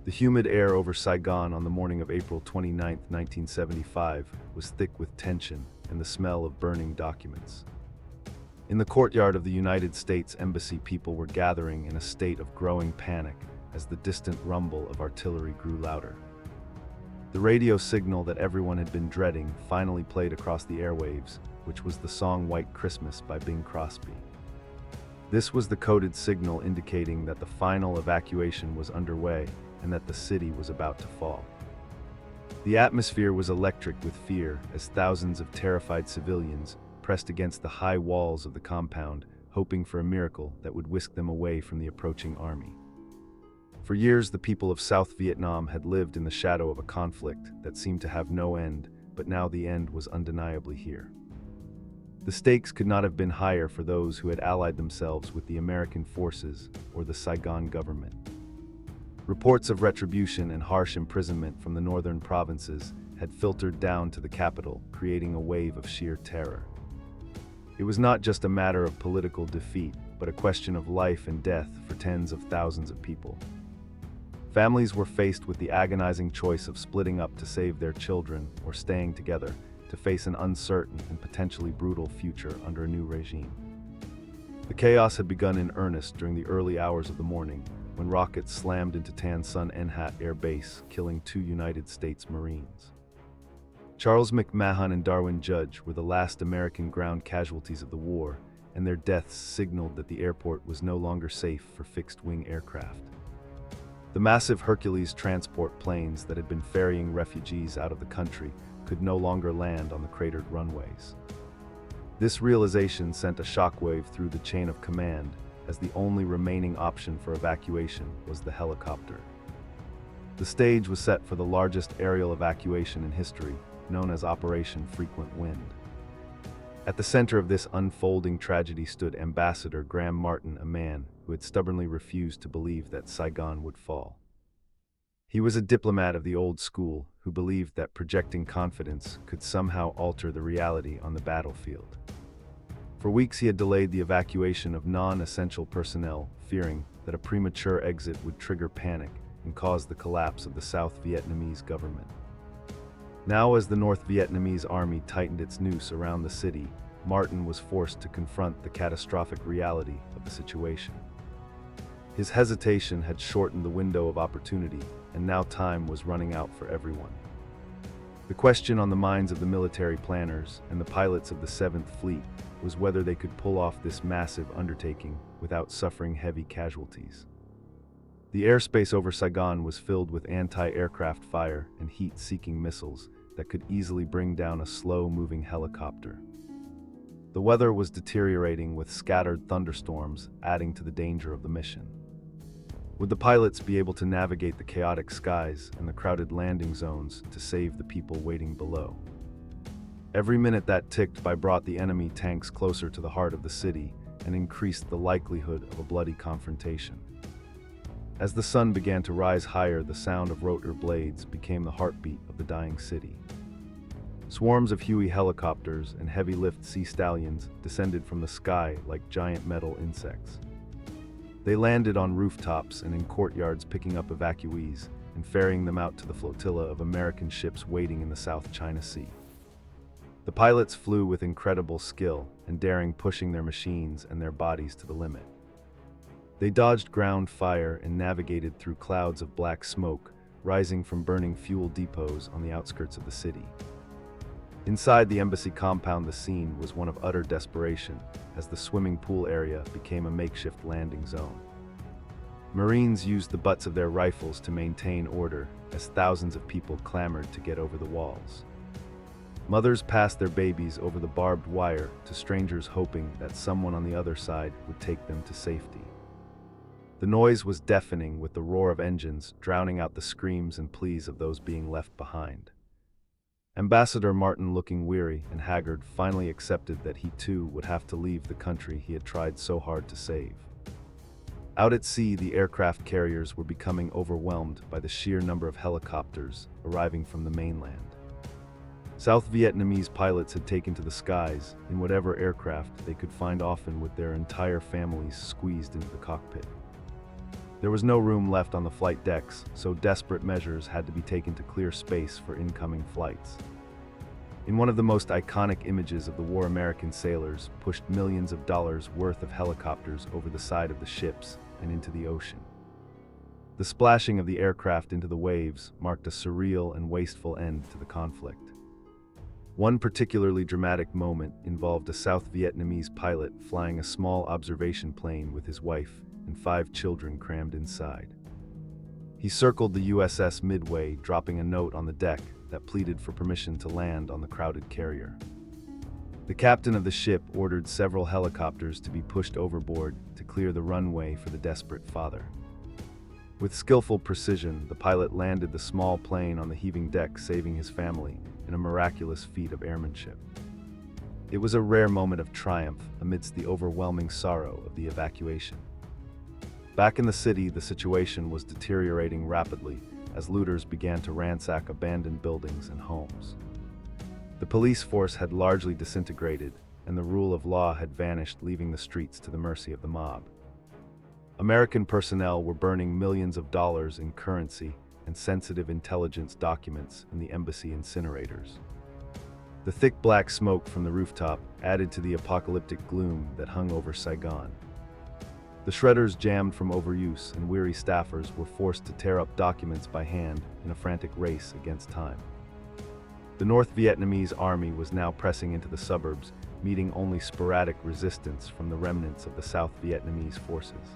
The humid air over Saigon on the morning of April 29, 1975, was thick with tension and the smell of burning documents. In the courtyard of the United States Embassy, people were gathering in a state of growing panic as the distant rumble of artillery grew louder. The radio signal that everyone had been dreading finally played across the airwaves, which was the song White Christmas by Bing Crosby. This was the coded signal indicating that the final evacuation was underway and that the city was about to fall. The atmosphere was electric with fear as thousands of terrified civilians pressed against the high walls of the compound, hoping for a miracle that would whisk them away from the approaching army. For years, the people of South Vietnam had lived in the shadow of a conflict that seemed to have no end, but now the end was undeniably here. The stakes could not have been higher for those who had allied themselves with the American forces or the Saigon government. Reports of retribution and harsh imprisonment from the northern provinces had filtered down to the capital, creating a wave of sheer terror. It was not just a matter of political defeat, but a question of life and death for tens of thousands of people. Families were faced with the agonizing choice of splitting up to save their children or staying together to face an uncertain and potentially brutal future under a new regime. The chaos had begun in earnest during the early hours of the morning, when rockets slammed into Tan Son Nhat Air Base, killing 2 United States Marines. Charles McMahon and Darwin Judge were the last American ground casualties of the war, and their deaths signaled that the airport was no longer safe for fixed-wing aircraft. The massive Hercules transport planes that had been ferrying refugees out of the country could no longer land on the cratered runways. This realization sent a shockwave through the chain of command, as the only remaining option for evacuation was the helicopter. The stage was set for the largest aerial evacuation in history, known as Operation Frequent Wind. At the center of this unfolding tragedy stood Ambassador Graham Martin, a man who had stubbornly refused to believe that Saigon would fall. He was a diplomat of the old school who believed that projecting confidence could somehow alter the reality on the battlefield. For weeks he had delayed the evacuation of non-essential personnel, fearing that a premature exit would trigger panic and cause the collapse of the South Vietnamese government. Now, as the North Vietnamese army tightened its noose around the city, Martin was forced to confront the catastrophic reality of the situation. His hesitation had shortened the window of opportunity, and now time was running out for everyone. The question on the minds of the military planners and the pilots of the 7th Fleet was whether they could pull off this massive undertaking without suffering heavy casualties. The airspace over Saigon was filled with anti-aircraft fire and heat-seeking missiles that could easily bring down a slow-moving helicopter. The weather was deteriorating, with scattered thunderstorms adding to the danger of the mission. Would the pilots be able to navigate the chaotic skies and the crowded landing zones to save the people waiting below? Every minute that ticked by brought the enemy tanks closer to the heart of the city and increased the likelihood of a bloody confrontation. As the sun began to rise higher, the sound of rotor blades became the heartbeat of the dying city. Swarms of Huey helicopters and heavy-lift Sea Stallions descended from the sky like giant metal insects. They landed on rooftops and in courtyards, picking up evacuees and ferrying them out to the flotilla of American ships waiting in the South China Sea. The pilots flew with incredible skill and daring, pushing their machines and their bodies to the limit. They dodged ground fire and navigated through clouds of black smoke rising from burning fuel depots on the outskirts of the city. Inside the embassy compound, the scene was one of utter desperation as the swimming pool area became a makeshift landing zone. Marines used the butts of their rifles to maintain order as thousands of people clamored to get over the walls. Mothers passed their babies over the barbed wire to strangers, hoping that someone on the other side would take them to safety. The noise was deafening, with the roar of engines drowning out the screams and pleas of those being left behind. Ambassador Martin, looking weary and haggard, finally accepted that he too would have to leave the country he had tried so hard to save. Out at sea, the aircraft carriers were becoming overwhelmed by the sheer number of helicopters arriving from the mainland. South Vietnamese pilots had taken to the skies in whatever aircraft they could find, often with their entire families squeezed into the cockpit. There was no room left on the flight decks, so desperate measures had to be taken to clear space for incoming flights. In one of the most iconic images of the war, American sailors pushed millions of dollars worth of helicopters over the side of the ships and into the ocean. The splashing of the aircraft into the waves marked a surreal and wasteful end to the conflict. One particularly dramatic moment involved a South Vietnamese pilot flying a small observation plane with his wife and 5 children crammed inside. He circled the USS Midway, dropping a note on the deck that pleaded for permission to land on the crowded carrier. The captain of the ship ordered several helicopters to be pushed overboard to clear the runway for the desperate father. With skillful precision, the pilot landed the small plane on the heaving deck, saving his family in a miraculous feat of airmanship. It was a rare moment of triumph amidst the overwhelming sorrow of the evacuation. Back in the city, the situation was deteriorating rapidly as looters began to ransack abandoned buildings and homes. The police force had largely disintegrated, and the rule of law had vanished, leaving the streets to the mercy of the mob. American personnel were burning millions of dollars in currency and sensitive intelligence documents in the embassy incinerators. The thick black smoke from the rooftop added to the apocalyptic gloom that hung over Saigon. The shredders jammed from overuse, and weary staffers were forced to tear up documents by hand in a frantic race against time. The North Vietnamese army was now pressing into the suburbs, meeting only sporadic resistance from the remnants of the South Vietnamese forces.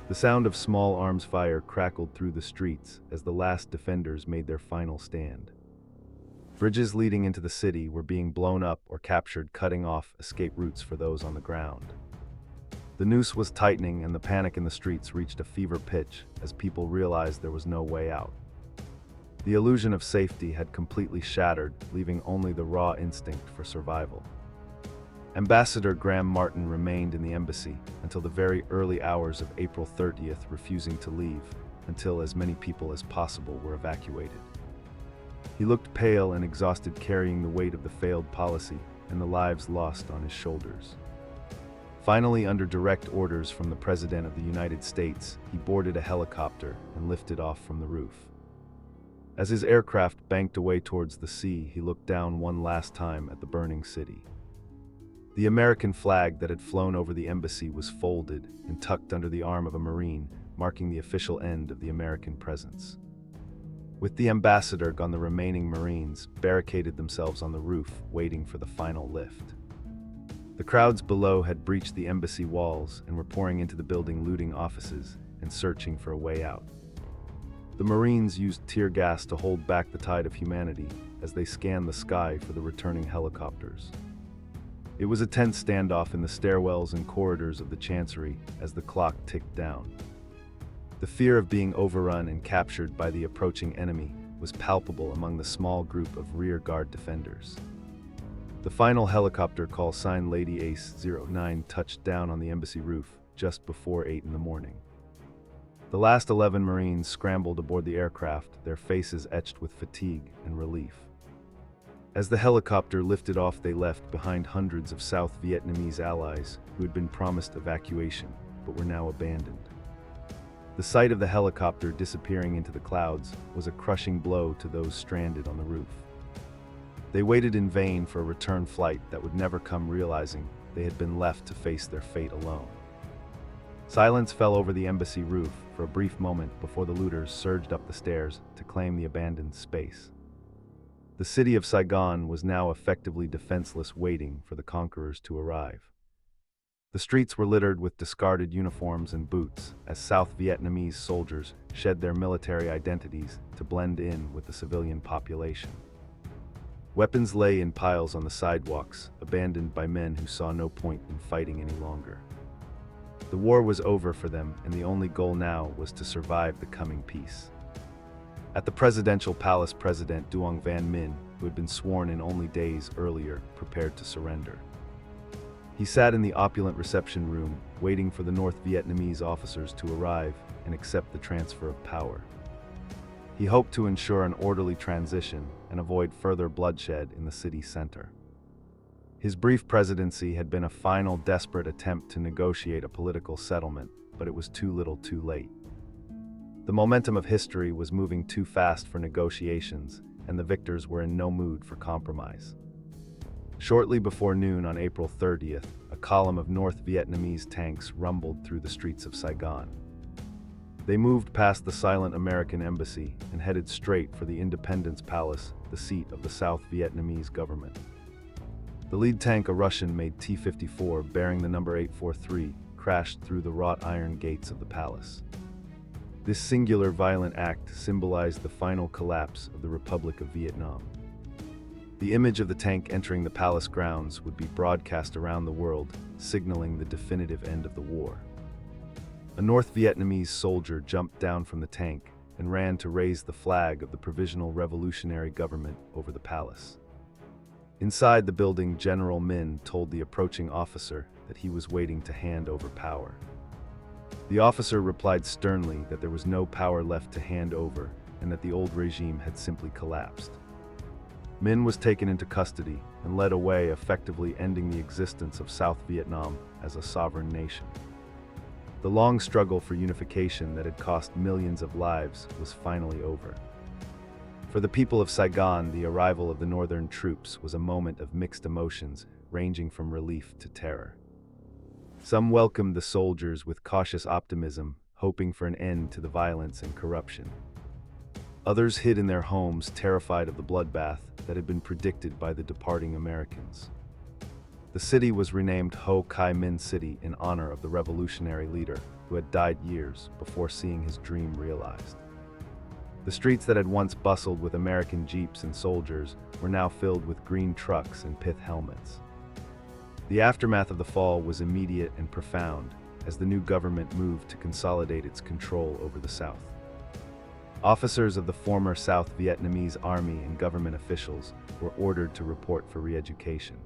The sound of small arms fire crackled through the streets as the last defenders made their final stand. Bridges leading into the city were being blown up or captured, cutting off escape routes for those on the ground. The noose was tightening, and the panic in the streets reached a fever pitch as people realized there was no way out. The illusion of safety had completely shattered, leaving only the raw instinct for survival. Ambassador Graham Martin remained in the embassy until the very early hours of April 30th, refusing to leave until as many people as possible were evacuated. He looked pale and exhausted, carrying the weight of the failed policy and the lives lost on his shoulders. Finally, under direct orders from the President of the United States, he boarded a helicopter and lifted off from the roof. As his aircraft banked away towards the sea, he looked down one last time at the burning city. The American flag that had flown over the embassy was folded and tucked under the arm of a Marine, marking the official end of the American presence. With the ambassador gone, the remaining Marines barricaded themselves on the roof, waiting for the final lift. The crowds below had breached the embassy walls and were pouring into the building, looting offices and searching for a way out. The Marines used tear gas to hold back the tide of humanity as they scanned the sky for the returning helicopters. It was a tense standoff in the stairwells and corridors of the Chancery as the clock ticked down. The fear of being overrun and captured by the approaching enemy was palpable among the small group of rear guard defenders. The final helicopter, call sign Lady Ace 09, touched down on the embassy roof just before 8 in the morning. The last 11 Marines scrambled aboard the aircraft, their faces etched with fatigue and relief. As the helicopter lifted off, they left behind hundreds of South Vietnamese allies who had been promised evacuation but were now abandoned. The sight of the helicopter disappearing into the clouds was a crushing blow to those stranded on the roof. They waited in vain for a return flight that would never come, realizing they had been left to face their fate alone. Silence fell over the embassy roof for a brief moment before the looters surged up the stairs to claim the abandoned space. The city of Saigon was now effectively defenseless, waiting for the conquerors to arrive. The streets were littered with discarded uniforms and boots as South Vietnamese soldiers shed their military identities to blend in with the civilian population. Weapons lay in piles on the sidewalks, abandoned by men who saw no point in fighting any longer. The war was over for them, and the only goal now was to survive the coming peace. At the presidential palace, President Duong Van Minh, who had been sworn in only days earlier, prepared to surrender. He sat in the opulent reception room, waiting for the North Vietnamese officers to arrive and accept the transfer of power. He hoped to ensure an orderly transition and avoid further bloodshed in the city center. His brief presidency had been a final desperate attempt to negotiate a political settlement, but it was too little too late. The momentum of history was moving too fast for negotiations, and the victors were in no mood for compromise. Shortly before noon on April 30th, a column of North Vietnamese tanks rumbled through the streets of Saigon. They moved past the silent American embassy and headed straight for the Independence Palace, the seat of the South Vietnamese government. The lead tank, a Russian-made T-54 bearing the number 843, crashed through the wrought iron gates of the palace. This singular violent act symbolized the final collapse of the Republic of Vietnam. The image of the tank entering the palace grounds would be broadcast around the world, signaling the definitive end of the war. A North Vietnamese soldier jumped down from the tank and ran to raise the flag of the Provisional Revolutionary Government over the palace. Inside the building, General Min told the approaching officer that he was waiting to hand over power. The officer replied sternly that there was no power left to hand over and that the old regime had simply collapsed. Min was taken into custody and led away, effectively ending the existence of South Vietnam as a sovereign nation. The long struggle for unification that had cost millions of lives was finally over. For the people of Saigon, the arrival of the northern troops was a moment of mixed emotions, ranging from relief to terror. Some welcomed the soldiers with cautious optimism, hoping for an end to the violence and corruption. Others hid in their homes, terrified of the bloodbath that had been predicted by the departing Americans. The city was renamed Ho Chi Minh City in honor of the revolutionary leader who had died years before seeing his dream realized. The streets that had once bustled with American jeeps and soldiers were now filled with green trucks and pith helmets. The aftermath of the fall was immediate and profound as the new government moved to consolidate its control over the South. Officers of the former South Vietnamese army and government officials were ordered to report for re-education.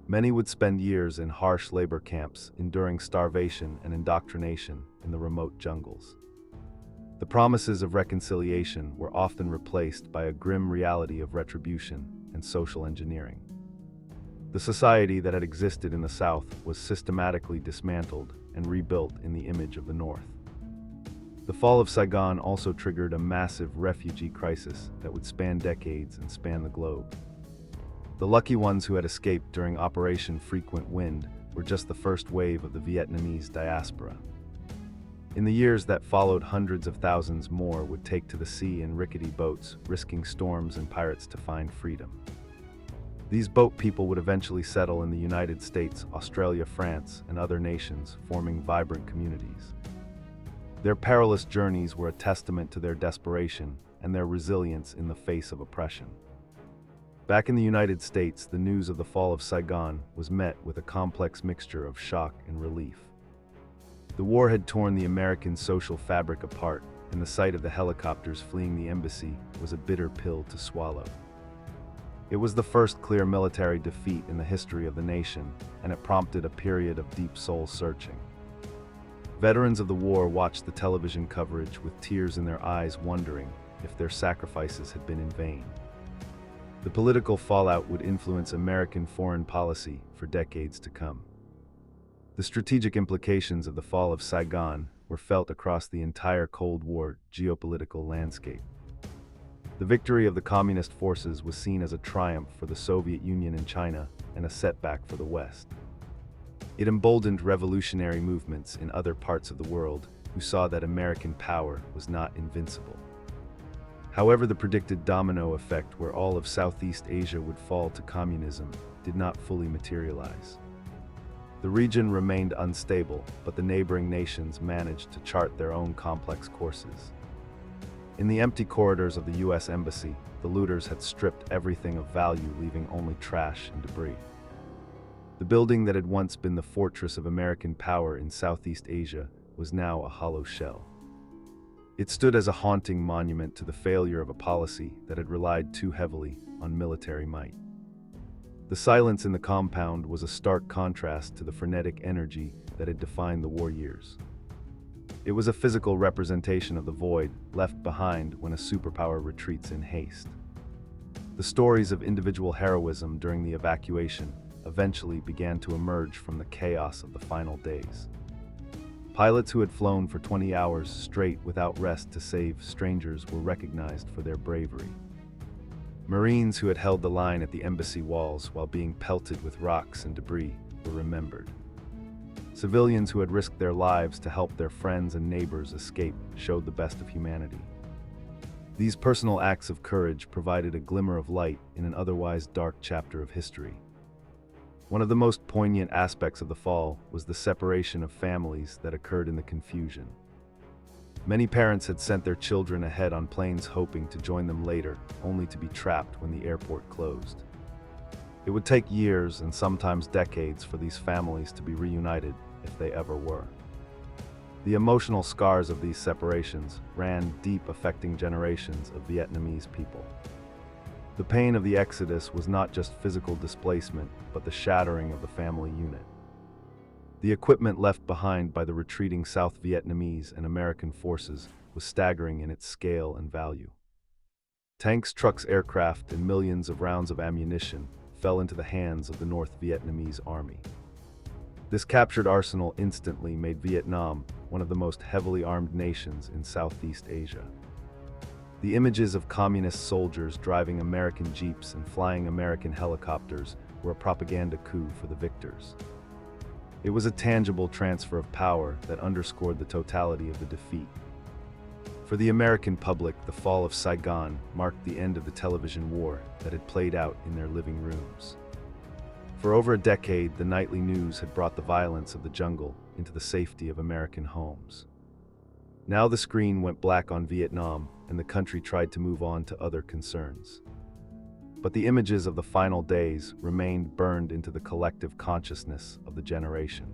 Many would spend years in harsh labor camps, enduring starvation and indoctrination in the remote jungles. The promises of reconciliation were often replaced by a grim reality of retribution and social engineering. The society that had existed in the South was systematically dismantled and rebuilt in the image of the North. The fall of Saigon also triggered a massive refugee crisis that would span decades and span the globe. The lucky ones who had escaped during Operation Frequent Wind were just the first wave of the Vietnamese diaspora. In the years that followed, hundreds of thousands more would take to the sea in rickety boats, risking storms and pirates to find freedom. These boat people would eventually settle in the United States, Australia, France, and other nations, forming vibrant communities. Their perilous journeys were a testament to their desperation and their resilience in the face of oppression. Back in the United States, the news of the fall of Saigon was met with a complex mixture of shock and relief. The war had torn the American social fabric apart, and the sight of the helicopters fleeing the embassy was a bitter pill to swallow. It was the first clear military defeat in the history of the nation, and it prompted a period of deep soul-searching. Veterans of the war watched the television coverage with tears in their eyes, wondering if their sacrifices had been in vain. The political fallout would influence American foreign policy for decades to come. The strategic implications of the fall of Saigon were felt across the entire Cold War geopolitical landscape. The victory of the communist forces was seen as a triumph for the Soviet Union and China, and a setback for the West. It emboldened revolutionary movements in other parts of the world who saw that American power was not invincible. However, the predicted domino effect where all of Southeast Asia would fall to communism did not fully materialize. The region remained unstable, but the neighboring nations managed to chart their own complex courses. In the empty corridors of the U.S. Embassy, the looters had stripped everything of value, leaving only trash and debris. The building that had once been the fortress of American power in Southeast Asia was now a hollow shell. It stood as a haunting monument to the failure of a policy that had relied too heavily on military might. The silence in the compound was a stark contrast to the frenetic energy that had defined the war years. It was a physical representation of the void left behind when a superpower retreats in haste. The stories of individual heroism during the evacuation eventually began to emerge from the chaos of the final days. Pilots who had flown for 20 hours straight without rest to save strangers were recognized for their bravery. Marines who had held the line at the embassy walls while being pelted with rocks and debris were remembered. Civilians who had risked their lives to help their friends and neighbors escape showed the best of humanity. These personal acts of courage provided a glimmer of light in an otherwise dark chapter of history. One of the most poignant aspects of the fall was the separation of families that occurred in the confusion. Many parents had sent their children ahead on planes hoping to join them later, only to be trapped when the airport closed. It would take years and sometimes decades for these families to be reunited, if they ever were. The emotional scars of these separations ran deep, affecting generations of Vietnamese people. The pain of the exodus was not just physical displacement, but the shattering of the family unit. The equipment left behind by the retreating South Vietnamese and American forces was staggering in its scale and value. Tanks, trucks, aircraft, and millions of rounds of ammunition fell into the hands of the North Vietnamese army. This captured arsenal instantly made Vietnam one of the most heavily armed nations in Southeast Asia. The images of communist soldiers driving American jeeps and flying American helicopters were a propaganda coup for the victors. It was a tangible transfer of power that underscored the totality of the defeat. For the American public, the fall of Saigon marked the end of the television war that had played out in their living rooms. For over a decade, the nightly news had brought the violence of the jungle into the safety of American homes. Now the screen went black on Vietnam, and the country tried to move on to other concerns. But the images of the final days remained burned into the collective consciousness of the generation.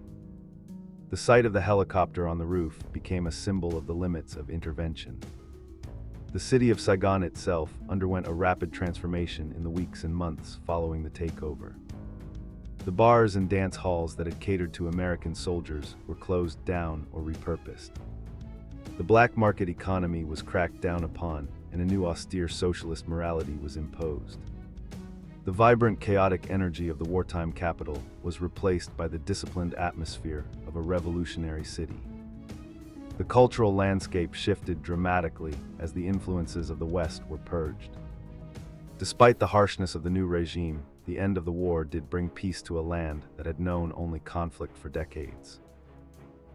The sight of the helicopter on the roof became a symbol of the limits of intervention. The city of Saigon itself underwent a rapid transformation in the weeks and months following the takeover. The bars and dance halls that had catered to American soldiers were closed down or repurposed. The black market economy was cracked down upon, and a new austere socialist morality was imposed. The vibrant, chaotic energy of the wartime capital was replaced by the disciplined atmosphere of a revolutionary city. The cultural landscape shifted dramatically as the influences of the West were purged. Despite the harshness of the new regime, the end of the war did bring peace to a land that had known only conflict for decades.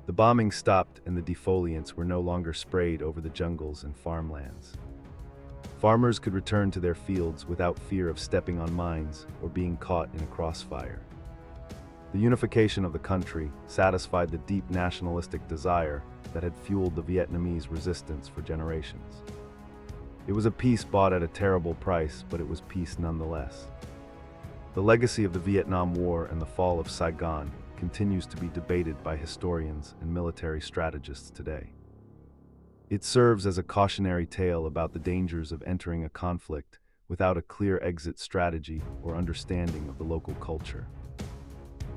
The bombing stopped and the defoliants were no longer sprayed over the jungles and farmlands. Farmers could return to their fields without fear of stepping on mines or being caught in a crossfire. The unification of the country satisfied the deep nationalistic desire that had fueled the Vietnamese resistance for generations. It was a peace bought at a terrible price, but it was peace nonetheless. The legacy of the Vietnam War and the fall of Saigon continues to be debated by historians and military strategists today. It serves as a cautionary tale about the dangers of entering a conflict without a clear exit strategy or understanding of the local culture.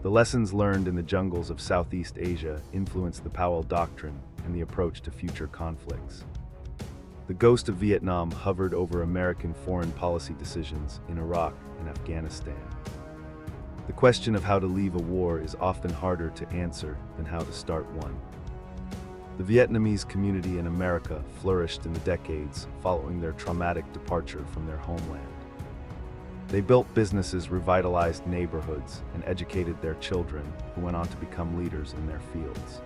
The lessons learned in the jungles of Southeast Asia influenced the Powell Doctrine and the approach to future conflicts. The ghost of Vietnam hovered over American foreign policy decisions in Iraq and Afghanistan. The question of how to leave a war is often harder to answer than how to start one. The Vietnamese community in America flourished in the decades following their traumatic departure from their homeland. They built businesses, revitalized neighborhoods, and educated their children, who went on to become leaders in their fields.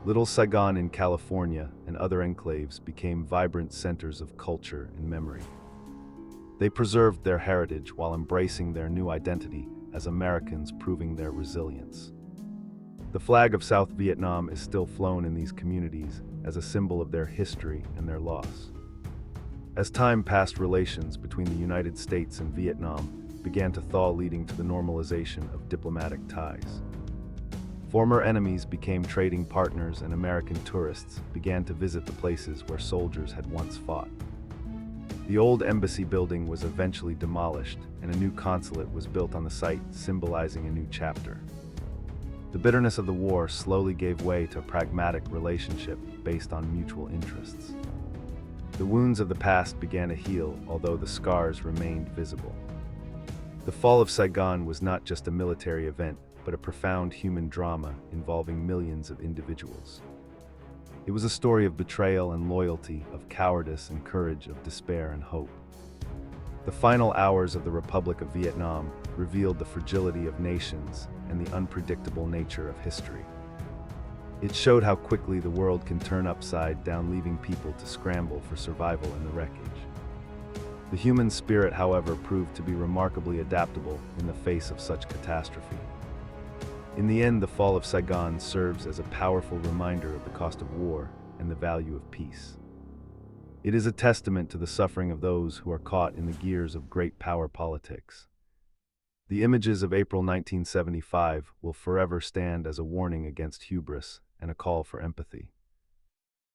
Little Saigon in California and other enclaves became vibrant centers of culture and memory. They preserved their heritage while embracing their new identity as Americans, proving their resilience. The flag of South Vietnam is still flown in these communities as a symbol of their history and their loss. As time passed, relations between the United States and Vietnam began to thaw, leading to the normalization of diplomatic ties. Former enemies became trading partners, and American tourists began to visit the places where soldiers had once fought. The old embassy building was eventually demolished, and a new consulate was built on the site, symbolizing a new chapter. The bitterness of the war slowly gave way to a pragmatic relationship based on mutual interests. The wounds of the past began to heal, although the scars remained visible. The fall of Saigon was not just a military event, but a profound human drama involving millions of individuals. It was a story of betrayal and loyalty, of cowardice and courage, of despair and hope. The final hours of the Republic of Vietnam revealed the fragility of nations and the unpredictable nature of history. It showed how quickly the world can turn upside down, leaving people to scramble for survival in the wreckage. The human spirit, however, proved to be remarkably adaptable in the face of such catastrophe. In the end, the Fall of Saigon serves as a powerful reminder of the cost of war and the value of peace. It is a testament to the suffering of those who are caught in the gears of great power politics. The images of April 1975 will forever stand as a warning against hubris and a call for empathy.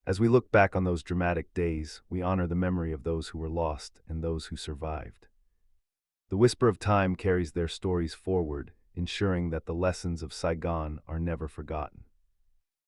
As we look back on those dramatic days, we honor the memory of those who were lost and those who survived. The whisper of time carries their stories forward, ensuring that the lessons of Saigon are never forgotten.